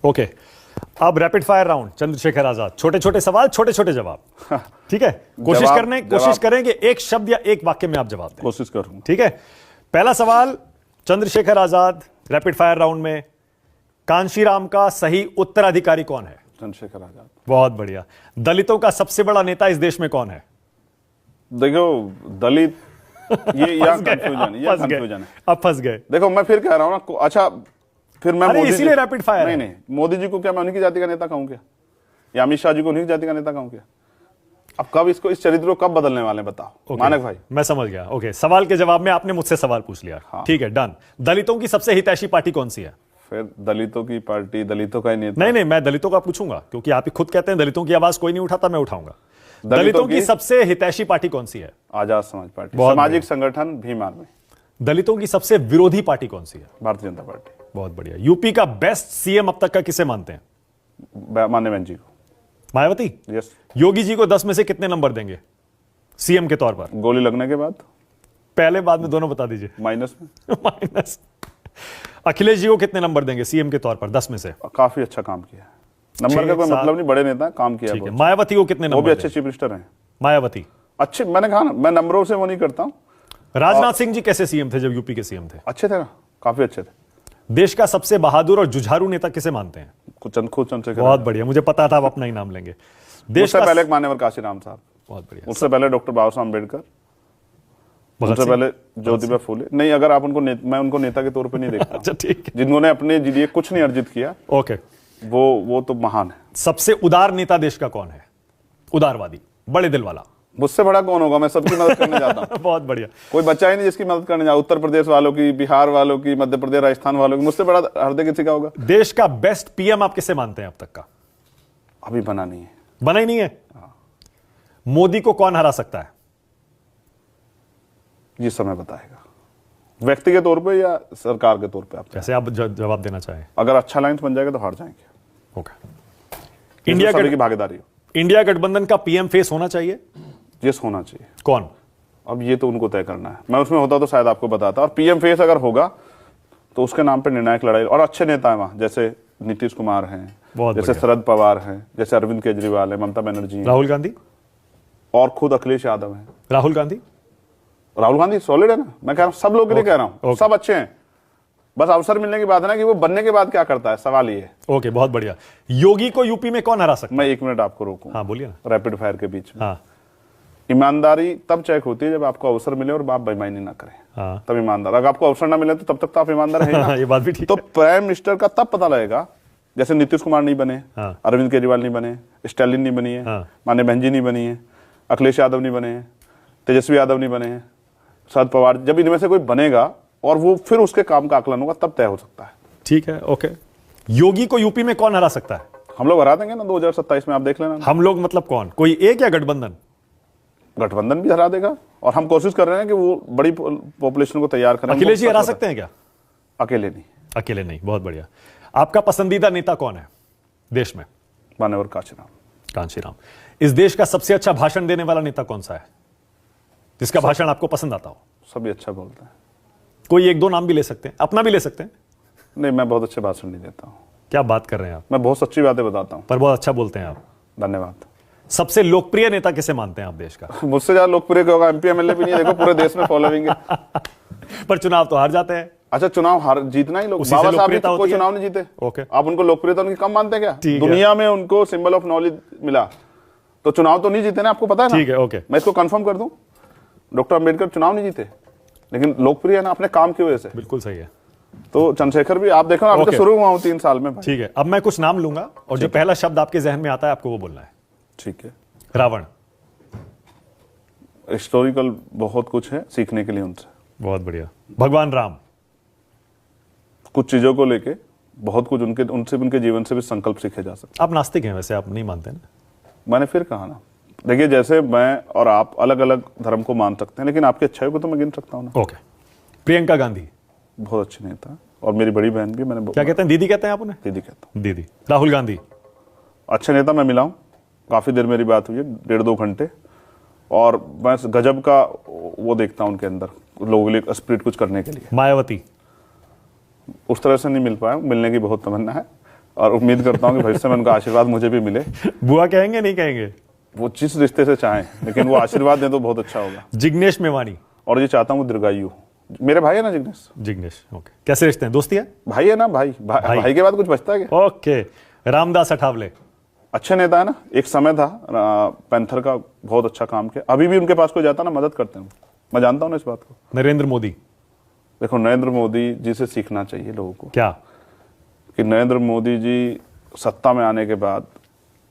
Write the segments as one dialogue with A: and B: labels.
A: Okay, अब rapid fire round, Chandrashekhar Azad, छोटे छोटे सवाल, छोटे छोटे जवाब। ठीक है, कोशिश करें कि एक शब्द या एक वाक्य में आप जवाब दें।
B: कोशिश करूंगा।
A: ठीक है, पहला सवाल Chandrashekhar Azad, rapid fire round में, कांशीराम का सही उत्तराधिकारी कौन है?
B: चंद्रशेखर आजाद।
A: बहुत बढ़िया। दलितों का सबसे बड़ा नेता इस देश में कौन है?
B: देखो दलित, ये यहाँ कंफ्यूजन है।
A: अब फंस गए।
B: देखो मैं फिर कह रहा हूं ना, अच्छा फिर मैं मोदी
A: इसीलिए रैपिड फायर
B: नहीं, मोदी जी को क्या मैं उन्हीं की जाति का नेता कहूं क्या? या अमित शाह जी को उन्हीं की जाति का नेता कहूं क्या? अब कब इसको, इस चरित्र को कब बदलने वाले बताओ। मानक भाई
A: मैं समझ गया। ओके, सवाल के जवाब में आपने मुझसे सवाल पूछ लिया।
B: हाँ।
A: ठीक है, डन। दलितों की सबसे हितैषी पार्टी कौन सी है?
B: फिर दलितों की पार्टी, दलितों का ही नेता।
A: नहीं, मैं दलितों का पूछूंगा क्योंकि आप ही खुद कहते हैं दलितों की आवाज कोई नहीं उठाता, मैं उठाऊंगा। दलितों की सबसे हितैषी पार्टी कौन सी है?
B: आजाद समाज पार्टी, सामाजिक संगठन भीम आर्मी।
A: दलितों की सबसे विरोधी पार्टी कौन सी है?
B: भारतीय जनता पार्टी।
A: बहुत बढ़िया। यूपी का बेस्ट सीएम अब तक का किसे मानते हैं?
B: माननीय बहन जी को।
A: मायावती।
B: यस।
A: योगी जी को 10 में से कितने नंबर देंगे सीएम के तौर पर?
B: गोली लगने के बाद,
A: पहले बाद में दोनों बता दीजिए।
B: माइनस में।
A: माइनस। अखिलेश जी को कितने नंबर देंगे सीएम के तौर पर 10 में से?
B: काफी अच्छा काम किया। नंबर का कोई मतलब नहीं, बड़े नेता काम किया।
A: ठीक है, मायावती को कितने नंबर?
B: वो भी अच्छे चीफ मिनिस्टर हैं
A: मायावती।
B: अच्छे, मैंने कहा ना, मैं नंबरों से वो नहीं करता हूं।
A: राजनाथ सिंह जी कैसे सीएम थे जब यूपी के सीएम थे?
B: अच्छे थे ना, काफी अच्छे थे।
A: देश का सबसे बहादुर और जुझारू नेता किसे मानते हैं?
B: खुद चंद्रशेखर।
A: बहुत बढ़िया, मुझे पता था आप अपना ही नाम लेंगे।
B: देश का पहले मान्यवर काशीराम साहब।
A: बहुत बढ़िया।
B: उससे पहले डॉक्टर बाबा साहब अम्बेडकर, उससे पहले ज्योतिबा फूले। नहीं, अगर आप उनको मैं उनको नेता के तौर पे नहीं देखता।
A: अच्छा, ठीक है।
B: जिन्होंने अपने लिए कुछ नहीं अर्जित किया,
A: ओके,
B: वो तो महान है।
A: सबसे उदार नेता देश का कौन है? उदारवादी, बड़े दिल वाला।
B: मुझसे बड़ा कौन होगा? मैं सबकी मदद करने जाता हूँ।
A: बहुत बढ़िया।
B: कोई बच्चा ही नहीं जिसकी मदद करने जाए। उत्तर प्रदेश वालों की, बिहार वालों की, मध्य प्रदेश, राजस्थान वालों की। मुझसे बड़ा हृदय किसी का होगा?
A: देश का बेस्ट पीएम आप किसे मानते हैं अब तक का?
B: अभी बना नहीं है।
A: बना ही नहीं है। मोदी को कौन हरा सकता है?
B: ये समय बताएगा, व्यक्ति के तौर पे या सरकार के तौर पे। आप
A: कैसे आप जवाब देना चाहें?
B: अगर अच्छा लाइन बन जाएगा तो हार जाएंगे।
A: ओके। इंडिया
B: की भागीदारी हो।
A: इंडिया गठबंधन का पीएम फेस होना चाहिए?
B: यस, होना चाहिए।
A: कौन?
B: अब ये तो उनको तय करना है। मैं उसमें होता तो शायद आपको बताता। और पीएम फेस अगर होगा तो उसके नाम पे निर्णायक लड़ाई, और अच्छे नेता है वहां, जैसे नीतीश कुमार हैं, जैसे शरद पवार हैं, जैसे अरविंद केजरीवाल है, ममता बनर्जी,
A: राहुल गांधी,
B: और खुद अखिलेश यादव हैं।
A: राहुल गांधी
B: सॉलिड है ना। मैं कह रहा हूँ सब लोग के लिए कह रहा हूँ, सब अच्छे हैं। बस अवसर मिलने की बात है ना, कि वो बनने के बाद क्या करता है, सवाल ये है।
A: ओके, बहुत बढ़िया। योगी को यूपी में कौन हरा सकता है?
B: मैं 1 मिनट आपको रोकूं।
A: हाँ, बोलिए ना।
B: रैपिड फायर के बीच में।
A: हाँ।
B: ईमानदारी तब चेक होती है जब आपको अवसर मिले और आप बेईमानी ना करें।
A: हाँ।
B: तब ईमानदार। अगर आपको अवसर ना मिले तो तब तक तो आप ईमानदार हैं ना।
A: ये बात भी ठीक
B: तो प्राइम मिनिस्टर का तब पता लगेगा, जैसे नीतीश कुमार नहीं बने,
A: हाँ।
B: अरविंद केजरीवाल नहीं बने, स्टालिन नहीं बनी है,
A: हाँ।
B: मान्य बहन जी नहीं बनी है, अखिलेश यादव नहीं बने हैं, तेजस्वी यादव नहीं बने हैं, शरद पवार। जब इनमें से कोई बनेगा और वो फिर उसके काम का आकलन होगा, तब तय हो सकता है।
A: ठीक है, ओके। योगी को यूपी में कौन हरा सकता है?
B: हम लोग हरा देंगे ना 2027 में, आप देख लेना।
A: हम लोग मतलब कौन? कोई एक या गठबंधन?
B: गठबंधन भी हरा देगा, और हम कोशिश कर रहे हैं कि वो बड़ी पॉपुलेशन को तैयार करें।
A: अखिलेश जी हरा सकते हैं क्या?
B: अकेले नहीं।
A: अकेले नहीं। बहुत बढ़िया। आपका पसंदीदा नेता कौन है देश में?
B: मान्यवर
A: कांशीराम। इस देश का सबसे अच्छा भाषण देने वाला नेता कौन सा है, जिसका भाषण आपको पसंद आता हो?
B: सभी अच्छा बोलते हैं।
A: कोई एक दो नाम भी ले सकते हैं, अपना भी ले सकते हैं।
B: नहीं, मैं बहुत अच्छे भाषण नहीं देता हूँ।
A: क्या बात कर रहे हैं आप?
B: मैं बहुत सच्ची बातें बताता हूँ।
A: पर बहुत अच्छा बोलते हैं आप।
B: धन्यवाद।
A: सबसे लोकप्रिय नेता किसे मानते हैं आप देश का?
B: मुझसे ज्यादा लोकप्रिय होगा एमपी एमएलए भी नहीं। देखो पूरे देश में फॉलोइंग है।
A: पर चुनाव तो हार जाते हैं।
B: अच्छा, चुनाव हार जीतना ही लोग। बाबा साहब भी कोई चुनाव नहीं जीते।
A: ओके।
B: आप उनको लोकप्रियता उनकी कम मानते हैं क्या? दुनिया में उनको सिंबल ऑफ नॉलेज मिला, तो चुनाव तो नहीं जीते ना, आपको पता है ना।
A: ठीक है, ओके।
B: मैं इसको कंफर्म कर दूं, डॉक्टर अम्बेडकर चुनाव नहीं जीते, लेकिन लोकप्रिय है ना अपने काम की वजह से।
A: बिल्कुल सही है।
B: तो चंद्रशेखर भी, आप देखो ना, आपके शुरू हुआ हूं 3 साल में।
A: ठीक है, अब मैं कुछ नाम लूंगा और जो पहला शब्द आपके जहन में आता है आपको वो बोलना है।
B: ठीक है।
A: रावण।
B: हिस्टोरिकल बहुत कुछ है सीखने के लिए उनसे।
A: बहुत बढ़िया। भगवान राम।
B: कुछ चीजों को लेके बहुत कुछ उनसे उनके जीवन से भी संकल्प सीखे जा सकते।
A: आप नास्तिक हैं वैसे, आप नहीं मानते ना?
B: मैंने फिर कहा ना, देखिए जैसे मैं और आप अलग अलग धर्म को मान सकते हैं, लेकिन आपकी अच्छाई को तो मैं गिन सकता हूँ ना।
A: ओके। प्रियंका गांधी।
B: बहुत अच्छी नेता, और मेरी बड़ी बहन भी। मैंने
A: क्या कहते हैं, दीदी कहते हैं आप उन्हें?
B: दीदी कहता हूँ।
A: दीदी। राहुल गांधी।
B: अच्छे नेता, मैं मिला हूँ, काफी देर मेरी बात हुई है, 1.5-2 घंटे, और मैं गजब का वो देखता हूँ उनके अंदर, लोगों के लिए स्पिरिट कुछ करने के लिए।
A: मायावती।
B: उस तरह से नहीं मिल पाया, मिलने की बहुत तमन्ना है। और उम्मीद करता हूँ कि भविष्य में उनका आशीर्वाद मुझे भी मिले।
A: बुआ कहेंगे नहीं कहेंगे?
B: वो जिस रिश्ते से चाहें, लेकिन वो आशीर्वाद दें तो बहुत अच्छा होगा।
A: जिग्नेश मेवानी।
B: और ये चाहता हूँ वो दीर्घायु। मेरे भाई है ना जिग्नेश।
A: जिग्नेश, ओके। कैसे रिश्ते हैं, दोस्ती है?
B: भाई है ना, भाई के बाद कुछ बचता है क्या?
A: ओके। रामदास अठावले।
B: अच्छे नेता है ना। एक समय था पैंथर का बहुत अच्छा काम किया, अभी भी उनके पास कोई जाता ना मदद करते हैं, मैं जानता हूँ ना इस बात को।
A: नरेंद्र मोदी।
B: देखो नरेंद्र मोदी जी से सीखना चाहिए लोगों को।
A: क्या?
B: कि नरेंद्र मोदी जी सत्ता में आने के बाद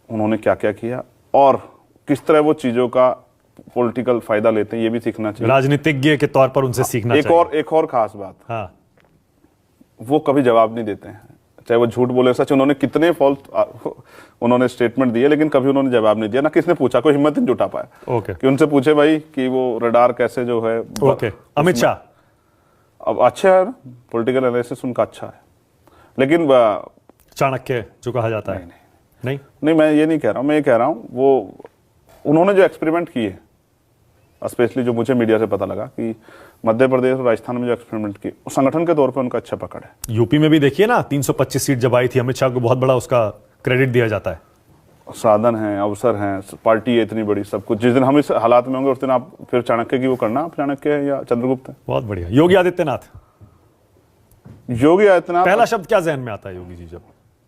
B: उन्होंने क्या क्या किया और किस तरह वो चीजों का पॉलिटिकल फायदा लेते हैं, ये भी सीखना चाहिए।
A: राजनीतिज्ञ के तौर पर उनसे सीखना चाहिए।
B: एक और खास बात,
A: हाँ,
B: वो कभी जवाब नहीं देते हैं, चाहे वो झूठ बोले सच। उन्होंने कितने फॉल्स उन्होंने स्टेटमेंट दिए, लेकिन कभी उन्होंने जवाब नहीं दिया, ना किसने पूछा, कोई हिम्मत नहीं जुटा पाया।
A: ओके।
B: कि उनसे पूछे भाई कि वो रडार कैसे जो है।
A: ओके। अमित शाह।
B: अब अच्छा है, पॉलिटिकल एनालिसिस उनका अच्छा है, लेकिन
A: चाणक्य जो कहा जाता है। नहीं,
B: मैं ये नहीं कह रहा हूं, मैं ये कह रहा हूं वो उन्होंने जो एक्सपेरिमेंट किए, स्पेशली जो मुझे मीडिया से पता लगा कि मध्य प्रदेश और राजस्थान में जो एक्सपेरिमेंट किए, उस संगठन के तौर पर उनका अच्छा पकड़ है।
A: यूपी में भी देखिए ना, 325 सीट जब आई थी, अमित शाह को बहुत बड़ा उसका क्रेडिट दिया जाता है।
B: साधन है, अवसर है, पार्टी है इतनी बड़ी, सब कुछ। जिस दिन हम इस हालात में होंगे उस दिन आप फिर चाणक्य की वो करना, आप चाणक्य है या चंद्रगुप्त है।
A: बहुत बढ़िया। योगी आदित्यनाथ। पहला शब्द क्या जहन में आता है योगी जी जब?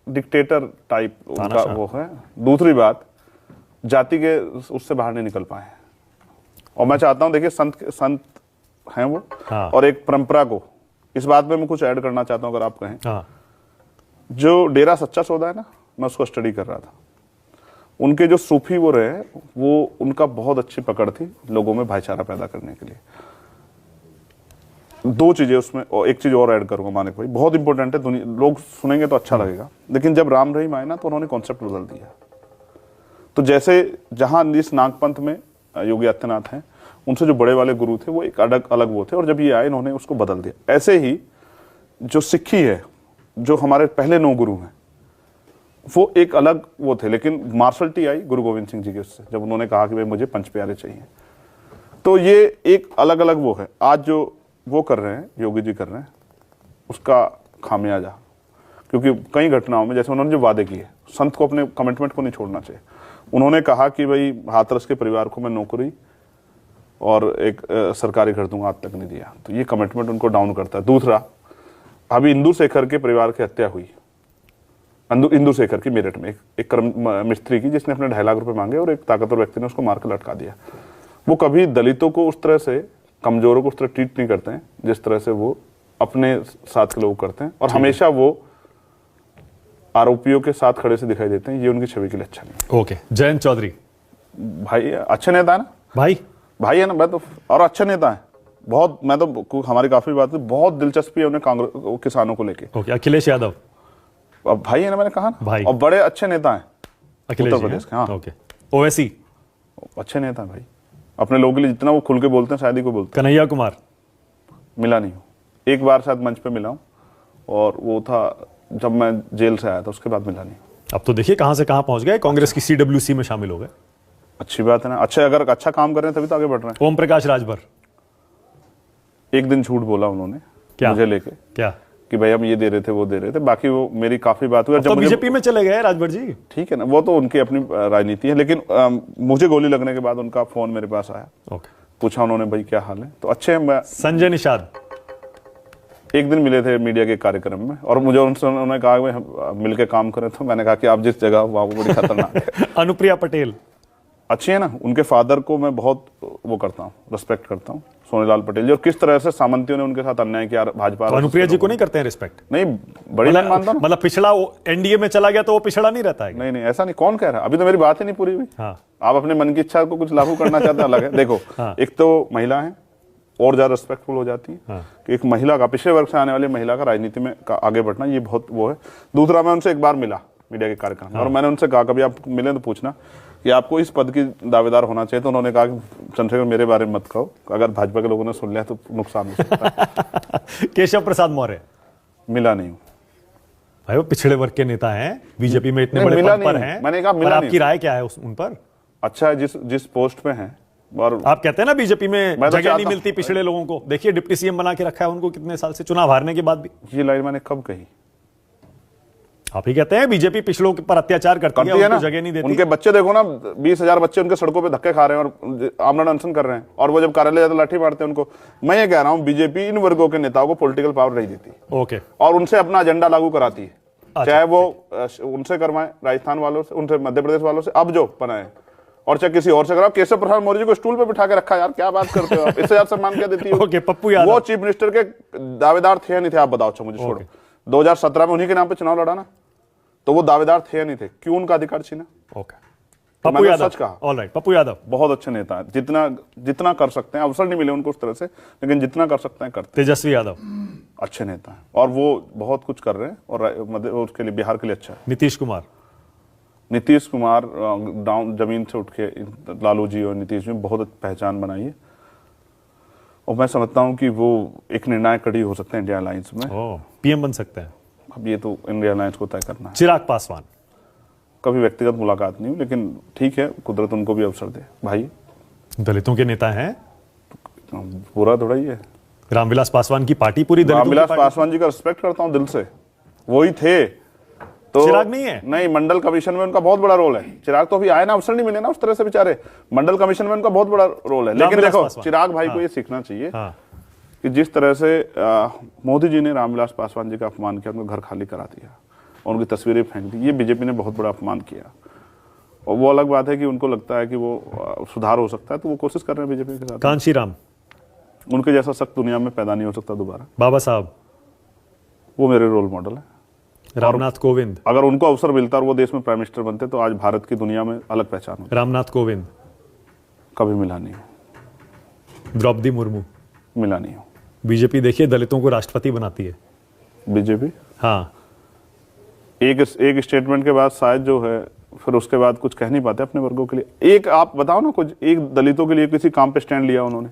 B: डिक्टेटर टाइप उनका वो है। दूसरी बात, जाति के उससे बाहर नहीं निकल पाए, और मैं चाहता हूं, देखिए संत हैं वो।
A: हाँ।
B: और एक परंपरा को, इस बात में मैं कुछ ऐड करना चाहता हूं अगर आप कहें।
A: हाँ।
B: जो डेरा सच्चा सौदा है ना, मैं उसको स्टडी कर रहा था। उनके जो सूफी वो रहे, वो उनका बहुत अच्छी पकड़ थी लोगों में भाईचारा पैदा करने के लिए। दो चीजें उसमें, और एक चीज और ऐड करूंगा मानिक भाई, बहुत इंपॉर्टेंट है, लोग सुनेंगे तो अच्छा लगेगा, लेकिन जब राम रहीम आए ना तो उन्होंने कॉन्सेप्ट बदल दिया। तो जैसे जहां इस नागपंथ में योगी आदित्यनाथ हैं, उनसे जो बड़े वाले गुरु थे वो एक अलग वो थे, और जब ये आए इन्होंने उसको बदल दिया। ऐसे ही जो सिक्खी है, जो हमारे पहले 9 गुरु हैं, वो एक अलग वो थे, लेकिन मार्शल टी आई गुरु गोविंद सिंह जी के उससे, जब उन्होंने कहा कि भाई मुझे पंच प्यारे चाहिए। तो ये एक अलग अलग वो है। आज जो वो कर रहे हैं, योगी जी कर रहे हैं, उसका खामियाजा, क्योंकि कई घटनाओं में जैसे उन्होंने जो वादे किए, संत को अपने कमिटमेंट को नहीं छोड़ना चाहिए। उन्होंने कहा कि भाई हाथरस के परिवार को मैं नौकरी और एक सरकारी घर दूंगा, आज तक नहीं दिया, तो ये कमिटमेंट उनको डाउन करता है। दूसरा, अभी इंदु शेखर के परिवार की हत्या हुई, इंदु शेखर की मेरठ में एक मिस्त्री की, जिसने अपने 2.5 लाख रुपए मांगे और एक ताकतवर व्यक्ति ने उसको मार कर लटका दिया। वो कभी दलितों को उस तरह से, कमजोरों को उस तरह ट्रीट नहीं करते हैं जिस तरह से वो अपने साथ के लोग करते हैं, और हमेशा वो आरोपियों के साथ खड़े से दिखाई देते हैं। ये उनकी छवि के लिए अच्छा नहीं।
A: ओके। जयंत चौधरी।
B: भाई अच्छे नेता है ना, भाई है ना, मैं तो, और अच्छे नेता है बहुत। मैं तो, हमारी काफी बात, बहुत दिलचस्पी है उन्हें कांग्रेस किसानों को लेके।
A: ओके। अखिलेश यादव।
B: अब भाई है ना, मैंने कहा ना
A: भाई,
B: और बड़े अच्छे नेता हैं
A: अखिलेश
B: उत्तर प्रदेश के। हाँ,
A: ओके। ओवैसी।
B: अच्छे नेता भाई, अपने लोगों के लिए जितना वो खुल के बोलते हैं शायद ही को बोलते हैं।
A: कन्हैया कुमार।
B: मिला नहीं हूँ, एक बार शायद मंच पे मिला हूँ, और वो था जब मैं जेल से आया था, उसके बाद मिला नहीं।
A: अब तो देखिए कहां से कहां पहुंच गए, कांग्रेस की CWC में शामिल हो गए।
B: अच्छी बात है ना, अच्छे, अगर अच्छा काम कर रहे हैं तभी तो आगे बढ़ रहे हैं।
A: ओम प्रकाश राजभर।
B: एक दिन झूठ बोला उन्होंने,
A: क्या?
B: मुझे लेके,
A: क्या?
B: कि भाई हम ये दे रहे थे, वो दे रहे थे, बाकी वो मेरी काफी बात हुई।
A: तो बीजेपी में चले गए राजभर जी।
B: ठीक है ना, वो तो उनकी अपनी राजनीति है, लेकिन मुझे गोली लगने के बाद उनका फोन मेरे पास आया।
A: ओके।
B: पूछा उन्होंने, भाई क्या हाल है, तो अच्छे हैं।
A: संजय निषाद।
B: एक दिन मिले थे मीडिया के कार्यक्रम में, और मुझे उन्होंने कहा कि हम मिलकर काम करें, तो मैंने कहा कि आप जिस जगह वहां वो बड़ी खतरनाक है।
A: अनुप्रिया पटेल।
B: अच्छी है ना, उनके फादर को मैं बहुत वो करता हूँ, रिस्पेक्ट करता हूँ, सोनेलाल पटेल जी, और किस तरह से सामंतियों ने उनके साथ अन्याय किया भाजपा।
A: तो अनुप्रिया जी को नहीं करते हैं रिस्पेक्ट?
B: नहीं, बड़ी लाइन मानता हूँ।
A: मतलब पिछड़ा एनडीए में चला गया तो वो पिछड़ा नहीं रहता है?
B: नहीं, ऐसा नहीं, कौन कह रहा है, अभी तो मेरी बात ही नहीं पूरी हुई।
A: हाँ।
B: आप अपने मन की इच्छा को कुछ लागू करना चाहते हैं, अलग है। देखो,
A: हाँ।
B: एक तो महिला है, और ज्यादा रिस्पेक्टफुल हो जाती है।
A: हाँ।
B: कि एक महिला का, पिछले वर्ग से आने वाली महिला का राजनीति में आगे बढ़ना, ये बहुत वो है। दूसरा, मैं उनसे एक बार मिला मीडिया के कार्यक्रम में, और मैंने उनसे कहा कभी आप मिले तो पूछना कि आपको इस पद की दावेदार होना चाहिए। तो उन्होंने कहा कि चंद्रशेखर मेरे बारे में मत कहो, अगर भाजपा के लोगों ने सुन लिया तो नुकसान हो सकता है।
A: केशव प्रसाद मौर्य।
B: मिला नहीं हूं
A: भाई, वो पिछड़े वर्ग के नेता हैं, बीजेपी में इतने बड़े पद पर हैं।
B: मैंने कहा मिला नहीं।
A: आपकी राय क्या है उन पर?
B: अच्छा है, जिस पोस्ट पे हैं। और
A: आप कहते हैं ना बीजेपी में
B: तो
A: जगह नहीं मिलती पिछड़े लोगों को, देखिए डिप्टी सीएम बना के रखा है उनको कितने साल से, चुनाव हारने के बाद भी।
B: ये लाइन मैंने कब कही?
A: आप ही कहते हैं बीजेपी पिछड़ों पर अत्याचार करती है
B: ना,
A: उनको जगह नहीं देती।
B: उनके बच्चे देखो ना, 20,000 बच्चे उनके सड़कों पे धक्के खा रहे हैं और आमरण अनशन कर रहे हैं, और वो जब कार्यालय जाते लाठी मारते हैं उनको। मैं ये कह रहा हूं बीजेपी इन वर्गों के नेताओं को पॉलिटिकल पावर नहीं देती,
A: ओके,
B: और उनसे अपना एजेंडा लागू कराती है। चाहे वो उनसे करवाएं, राजस्थान वालों से, उनसे मध्य प्रदेश वालों से, अब जो बनाए, और चाहे किसी और से कराओ। केशव प्रसाद मौर्य जी को स्टूल पे बिठा के रखा, यार क्या बात करते हो आप, इससे ज्यादा सम्मान क्या देती है?
A: ओके, पप्पू यादव,
B: वो चीफ मिनिस्टर के दावेदार थे या नहीं थे, आप बताओ। अच्छा मुझे छोड़ो, 2017 में उन्हीं के नाम पे चुनाव लड़ा ना, तो वो दावेदार थे या नहीं थे? क्यों उनका अधिकार छीना?
A: ओके, पप्पू यादव,
B: सच कहा।
A: ऑलराइट, पप्पू यादव
B: बहुत अच्छे नेता है, जितना कर सकते हैं, अवसर नहीं मिले उनको उस तरह से, लेकिन जितना कर सकते हैं करते।
A: तेजस्वी यादव
B: अच्छे नेता हैं और वो बहुत कुछ कर रहे हैं, और उसके लिए, बिहार के लिए अच्छा है।
A: नीतीश कुमार
B: डाउन जमीन से उठ के लालू जी और नीतीश जी बहुत पहचान बनाई है, और मैं समझता हूं कि वो एक निर्णायक कड़ी हो सकते हैं इंडिया अलायंस में।
A: पीएम बन सकते हैं।
B: अब ये तो इंडिया अलायंस को तय करना है।
A: चिराग पासवान,
B: कभी व्यक्तिगत मुलाकात नहीं हुई, लेकिन ठीक है, कुदरत उनको भी अवसर दे। भाई
A: दलितों के नेता हैं,
B: बुरा थोड़ा ही है।
A: रामविलास पासवान की पार्टी पूरी दलितों की
B: रामविलास
A: पार्टी।
B: पासवान जी का रिस्पेक्ट करता हूं दिल से, वही थे तो।
A: चिराग नहीं है?
B: नहीं, मंडल कमीशन में उनका बहुत बड़ा रोल है। चिराग तो अभी आए ना, अवसर नहीं मिले ना उस तरह से बेचारे। मंडल कमीशन में उनका बहुत बड़ा रोल है, लेकिन देखो चिराग भाई को ये सीखना चाहिए कि जिस तरह से मोदी जी ने रामविलास पासवान जी का अपमान किया, उनको घर खाली करा दिया और उनकी तस्वीरें फेंक दी, ये बीजेपी ने बहुत बड़ा अपमान किया। और वो अलग बात है कि उनको लगता है कि वो सुधार हो सकता है, तो वो कोशिश कर रहे हैं बीजेपी के साथ।
A: कांशीराम,
B: उनके जैसा सख्त दुनिया में पैदा नहीं हो सकता दोबारा।
A: बाबा साहब,
B: वो मेरे रोल मॉडल है।
A: रामनाथ कोविंद,
B: अगर उनको अवसर मिलता और वो देश में प्राइम मिनिस्टर बनते तो आज भारत की दुनिया में अलग पहचान होती।
A: रामनाथ कोविंद,
B: कभी मिला नहीं,
A: द्रौपदी मुर्मू,
B: मिला नहीं हो।
A: बीजेपी देखिए दलितों को राष्ट्रपति बनाती है।
B: बीजेपी
A: हाँ,
B: एक स्टेटमेंट के बाद शायद जो है, फिर उसके बाद कुछ कह नहीं पाते अपने वर्गों के लिए। एक आप बताओ ना, कुछ एक दलितों के लिए किसी काम पे स्टैंड लिया उन्होंने?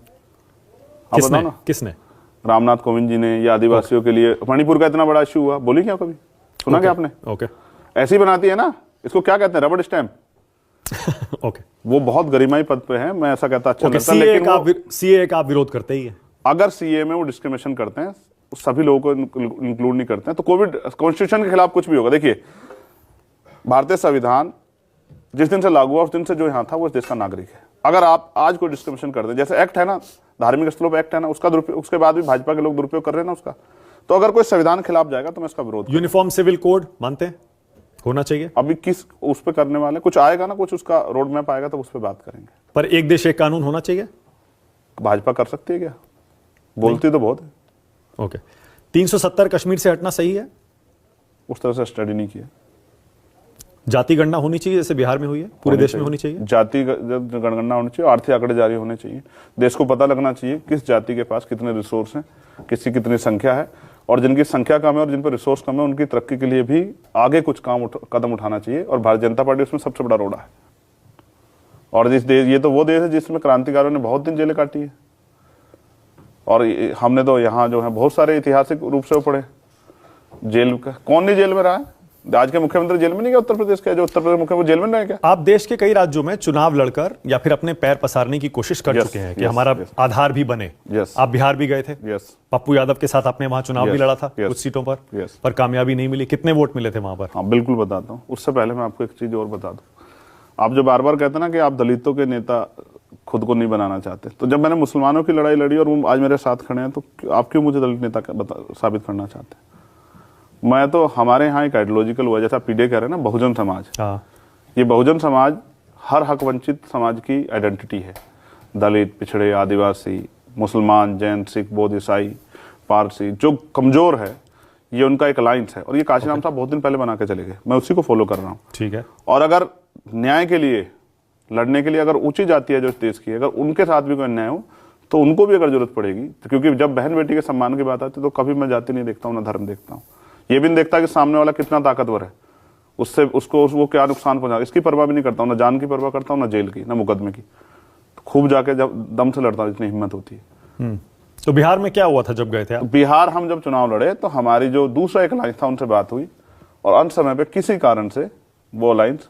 B: आप बताओ ना।
A: किसने?
B: रामनाथ कोविंद जी ने, या आदिवासियों के लिए मणिपुर का इतना बड़ा इश्यू हुआ, बोली क्या कभी? सुना क्या आपने?
A: ओके,
B: ऐसी बनाती है ना, इसको क्या कहते हैं, रबड़ स्टैम्प।
A: ओके,
B: वो बहुत गरिमाई पद पे है, मैं ऐसा कहता अच्छा लगता है,
A: लेकिन सीए का आप विरोध करते ही है।
B: अगर सीए में वो डिस्क्रिमिनेशन करते हैं, सभी लोगों को इंक्लूड नहीं करते हैं, तो कोविड कॉन्स्टिट्यूशन के खिलाफ कुछ भी होगा। देखिए, भारतीय संविधान जिस दिन से लागू हुआ उस दिन से जो यहाँ था वो इस देश का नागरिक है। अगर आप आज कोई डिस्क्रिमिनेशन कर दें, जैसे एक्ट है ना, धार्मिक स्थलों पर एक्ट है ना, उसका दुरुपयोग, उसके बाद भी भाजपा के लोग दुरुपयोग कर रहे हैं ना उसका, तो अगर कोई संविधान खिलाफ जाएगा तो मैं इसका विरोध।
A: यूनिफॉर्म सिविल कोड मानते हैं होना चाहिए?
B: अभी किस उस पर करने वाले, कुछ आएगा ना, कुछ उसका रोड मैप आएगा तो उस पर बात करेंगे।
A: पर एक देश एक कानून होना चाहिए?
B: भाजपा कर सकती है क्या? बोलती तो बहुत है।
A: ओके, 370 कश्मीर से हटना सही है?
B: उस तरह से स्टडी नहीं किया।
A: जाति गणना होनी चाहिए जैसे बिहार में हुई है, पूरे देश में होनी चाहिए।
B: जाति जनगणना होनी चाहिए, आर्थिक आंकड़े जारी होने चाहिए, देश को पता लगना चाहिए किस जाति के पास कितने रिसोर्स हैं, किसकी कितनी संख्या है, और जिनकी संख्या कम है और जिन पर रिसोर्स कम है उनकी तरक्की के लिए भी आगे कुछ कदम उठाना चाहिए। और भारतीय जनता पार्टी उसमें सबसे बड़ा रोड़ा है। और ये तो वो देश है जिसमें क्रांतिकारियों ने बहुत दिन जेलें काटी है, और हमने तो यहाँ जो है बहुत सारे ऐतिहासिक रूप से पढ़े। जेल का कौन नहीं जेल में रहा है? आज के मुख्यमंत्री जेल में नहीं गया, उत्तर प्रदेश के जो उत्तर प्रदेश मुख्यमंत्री जेल में रहे क्या?
A: आप देश के कई राज्यों में चुनाव लड़कर या फिर अपने पैर पसारने की कोशिश कर चुके हैं कि हमारा आधार भी बने। आप बिहार भी गए थे, पप्पू यादव के साथ आपने वहां चुनाव भी लड़ा था कुछ सीटों पर कामयाबी नहीं मिली। कितने वोट मिले थे वहां पर?
B: हाँ बिल्कुल बताता हूँ। उससे पहले मैं आपको एक चीज और बता दूं। आप जो बार बार कहते ना कि आप दलितों के नेता खुद को नहीं बनाना चाहते, तो जब मैंने मुसलमानों की लड़ाई लड़ी और वो आज मेरे साथ खड़े हैं, तो आप क्यों मुझे दलित नेता साबित करना चाहते हैं? मैं तो, हमारे यहाँ एक आइडियोलॉजिकल हुआ, जैसा पीडे कह रहे हैं ना, बहुजन समाज। ये बहुजन समाज हर हक वंचित समाज की आइडेंटिटी है। दलित, पिछड़े, आदिवासी, मुसलमान, जैन, सिख, बौद्ध, ईसाई, पारसी, जो कमजोर है, ये उनका एक अलायंस है। और ये काशीराम साहब बहुत दिन पहले बना के चले गए, मैं उसी को फॉलो कर रहा हूँ।
A: ठीक है।
B: और अगर न्याय के लिए लड़ने के लिए अगर ऊंची जाति है जो इस देश की, अगर उनके साथ भी कोई अन्याय हो तो उनको भी अगर जरूरत पड़ेगी, तो क्योंकि जब बहन बेटी के सम्मान की बात आती है तो कभी मैं जाति नहीं देखता हूँ, ना धर्म देखता हूँ। ये भी नहीं देखता कि सामने वाला कितना ताकतवर है, उससे उसको वो क्या नुकसान पहुंचा, इसकी परवाह भी नहीं करता हूँ। ना जान की परवाह करता हूँ, ना जेल की, ना मुकदमे की। तो खूब जाके जब दम से लड़ता हूँ, जितनी हिम्मत होती है।
A: तो बिहार में क्या हुआ था जब गए थे आप?
B: बिहार हम जब चुनाव लड़े तो हमारी जो दूसरा एक अलायंस था उनसे बात हुई, और अंत समय पे किसी कारण से वो अलायंस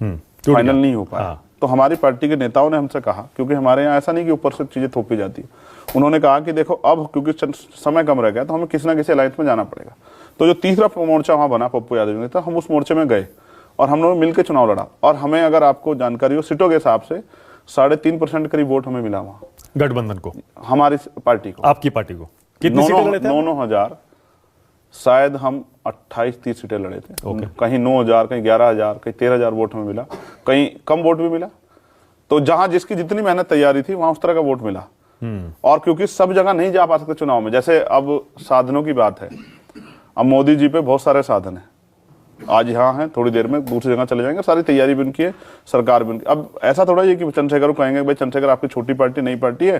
B: फाइनल नहीं हो पाया। तो हमारी पार्टी के नेताओं ने हमसे कहा, क्योंकि हमारे यहाँ ऐसा नहीं कि ऊपर से चीजें थोपी जाती है, उन्होंने कहा कि देखो अब क्योंकि समय कम रह गया तो हमें किसी ना किसी अलायंस में जाना पड़ेगा। तो जो तीसरा मोर्चा वहां बना पप्पू यादव ने, तो हम उस मोर्चे में गए और हम लोग मिलकर चुनाव लड़ा और हमें, अगर आपको जानकारी हो, सीटों के हिसाब से 3.5% करीब वोट हमें मिला वहां,
A: गठबंधन को,
B: हमारी पार्टी को,
A: आपकी पार्टी को। कितनी सीटें लड़े थे?
B: 9,000, शायद हम 28-30 सीटें लड़े थे। कहीं 9,000, कहीं 11,000, कहीं 13,000 वोट हमें मिला, कहीं कम वोट भी मिला। तो जहां जिसकी जितनी मेहनत तैयारी थी वहां उस तरह का वोट मिला। और क्योंकि सब जगह नहीं जा पा सकते चुनाव में, जैसे अब साधनों की बात है, अब मोदी जी पे बहुत सारे साधन है, आज यहाँ हैं, थोड़ी देर में दूसरी जगह चले जाएंगे, सारी तैयारी भी उनकी है, सरकार भी उनकी। अब ऐसा थोड़ा ही है कि चंद्रशेखर को कहेंगे भाई चंद्रशेखर आपकी छोटी पार्टी, नई पार्टी है,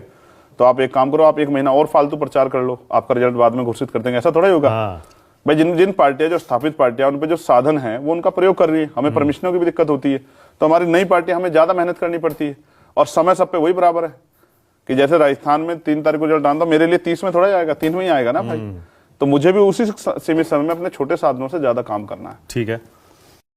B: तो आप एक काम करो, आप 1 महीना और फालतू प्रचार कर लो, आपका रिजल्ट बाद में घोषित कर देंगे, ऐसा थोड़ा ही होगा। भाई जिन पार्टियां, जो स्थापित पार्टियां, उन पे जो साधन है वो उनका प्रयोग कर रही है, हमें परमिशनों की भी दिक्कत होती है, तो हमारी नई पार्टी, हमें ज्यादा मेहनत करनी पड़ती है और समय सब पे वही बराबर है कि जैसे राजस्थान में 3 तारीख को रिजल्ट आना, मेरे लिए 30 में थोड़ा ही आएगा, 3 में ही आएगा ना भाई। तो मुझे भी उसी सीमित समय में अपने छोटे साधनों से ज्यादा काम करना है।
A: ठीक है।